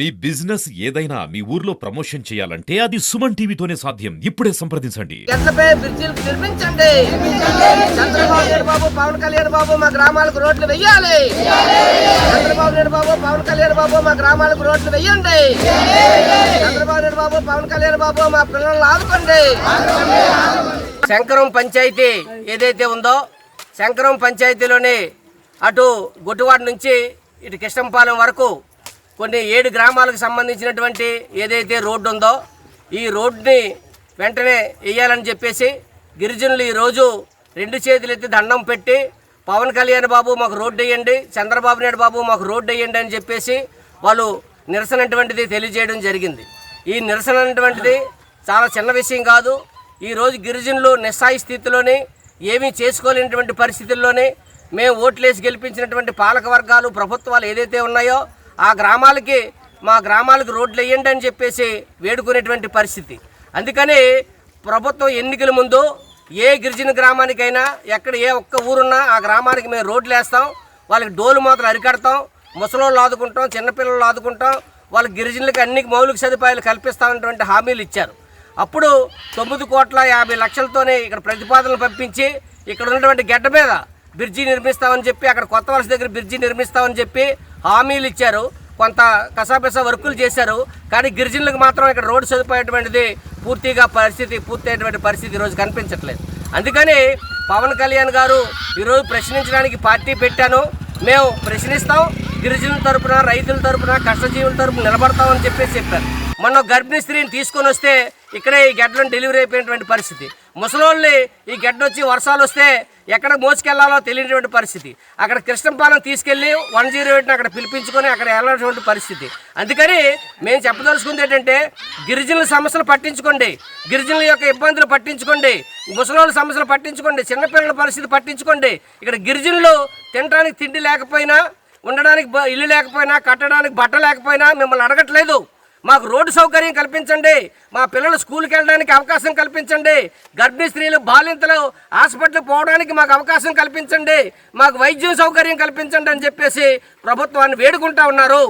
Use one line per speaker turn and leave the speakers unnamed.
మీ business ఏదైనా మీ ఊర్లో promotion చేయాలంటే అది సుమన్ టీవీతోనే సాధ్యం. ఇప్పుడే సంప్రదించండి.
గంటలపై బ్రిడ్జిలు నిర్మించండి. చంద్రబాబు నాయుడు బాబు, పవన్ కళ్యాణ్ బాబు మా గ్రామాలకు రోడ్లు వెయ్యాలి. చంద్రబాబు నాయుడు బాబు, పవన్ కళ్యాణ్ బాబు మా గ్రామాలకు రోడ్లు వెయ్యండి. చంద్రబాబు నాయుడు బాబు, పవన్ కళ్యాణ్ బాబు మా పిల్లలను ఆదుకోండి. శంకరం పంచాయతీ ఏదైతే ఉందో, శంకరం పంచాయతీలోని అటు గొట్టువాడ నుంచి ఇటు కృష్ణంపాలెం వరకు కొన్ని 7 గ్రామాలకు సంబంధించినటువంటి ఏదైతే రోడ్డు ఉందో ఈ రోడ్డుని వెంటనే వేయాలని చెప్పేసి గిరిజనులు ఈరోజు 2 చేతులు ఎత్తి దండం పెట్టి పవన్ కళ్యాణ్ బాబు మాకు రోడ్డు వేయండి, చంద్రబాబు నాయుడు బాబు మాకు రోడ్డు వేయండి అని చెప్పేసి వాళ్ళు నిరసన అటువంటిది తెలియజేయడం జరిగింది. ఈ నిరసన అటువంటిది చాలా చిన్న విషయం కాదు. ఈరోజు గిరిజనులు నిస్సాయి స్థితిలోని ఏమీ చేసుకోలేనటువంటి పరిస్థితుల్లోనే మేము ఓట్లేసి గెలిపించినటువంటి పాలక వర్గాలు ప్రభుత్వాలు ఏదైతే ఉన్నాయో ఆ గ్రామాలకి మా గ్రామాలకు రోడ్లు వేయండి అని చెప్పేసి వేడుకునేటువంటి పరిస్థితి. అందుకని ప్రభుత్వం ఎన్నికల ముందు ఏ గిరిజన గ్రామానికైనా ఎక్కడ ఏ ఒక్క ఊరున్నా ఆ గ్రామానికి మేము రోడ్లు వేస్తాం, వాళ్ళకి డోలు మాత్రం అరికడతాం, ముసలోళ్ళు ఆదుకుంటాం, చిన్నపిల్లలు ఆదుకుంటాం, వాళ్ళ గిరిజనులకు అన్ని మౌలిక సదుపాయాలు కల్పిస్తామన్నటువంటి హామీలు ఇచ్చారు. అప్పుడు 9,50,00,000తోనే ఇక్కడ ప్రతిపాదనలు పంపించి ఇక్కడ ఉన్నటువంటి గడ్డ మీద బ్రిడ్జి నిర్మిస్తామని చెప్పి అక్కడ కొత్త వలస దగ్గర బ్రిడ్జి నిర్మిస్తామని చెప్పి హామీలు ఇచ్చారు. కొంత కసాపిసా వర్కులు చేశారు. కానీ గిరిజనులకు మాత్రం ఇక్కడ రోడ్డు సదుపాయటువంటిది పూర్తయ్యేటువంటి పరిస్థితి ఈరోజు కనిపించట్లేదు. అందుకని పవన్ కళ్యాణ్ గారు ఈరోజు ప్రశ్నించడానికి పార్టీ పెట్టాను. మేము ప్రశ్నిస్తాం, గిరిజనుల తరపున, రైతుల తరపున, కష్టజీవుల తరపున నిలబడతామని చెప్పారు. మొన్న గర్భిణీ స్త్రీని తీసుకొని వస్తే ఇక్కడే ఈ గడ్డలను డెలివరీ అయిపోయినటువంటి పరిస్థితి. ముసలోళ్ళని ఈ గడ్డ వచ్చి వర్షాలు వస్తే ఎక్కడ మోసుకెళ్లాలో తెలియనటువంటి పరిస్థితి. అక్కడ కృష్ణంపాలెం తీసుకెళ్లి 108ని అక్కడ పిలిపించుకొని అక్కడ వెళ్ళినటువంటి పరిస్థితి. అందుకని మేము చెప్పదలుచుకుంది ఏంటంటే గిరిజనుల సమస్యలు పట్టించుకోండి, గిరిజనుల యొక్క ఇబ్బందులు పట్టించుకోండి, ముసలోళ్ళ సమస్యలు పట్టించుకోండి, చిన్నపిల్లల పరిస్థితి పట్టించుకోండి. ఇక్కడ గిరిజనులు తినడానికి తిండి లేకపోయినా, ఉండడానికి ఇల్లు లేకపోయినా, కట్టడానికి బట్ట లేకపోయినా మిమ్మల్ని అడగట్లేదు. మాకు రోడ్డు సౌకర్యం కల్పించండి, మా పిల్లలు స్కూల్కి వెళ్ళడానికి అవకాశం కల్పించండి, గర్భిణీ స్త్రీలు బాలింతలు హాస్పిటల్ పోవడానికి మాకు అవకాశం కల్పించండి, మాకు వైద్యం సౌకర్యం కల్పించండి అని చెప్పేసి ప్రభుత్వాన్ని వేడుకుంటా ఉన్నారు.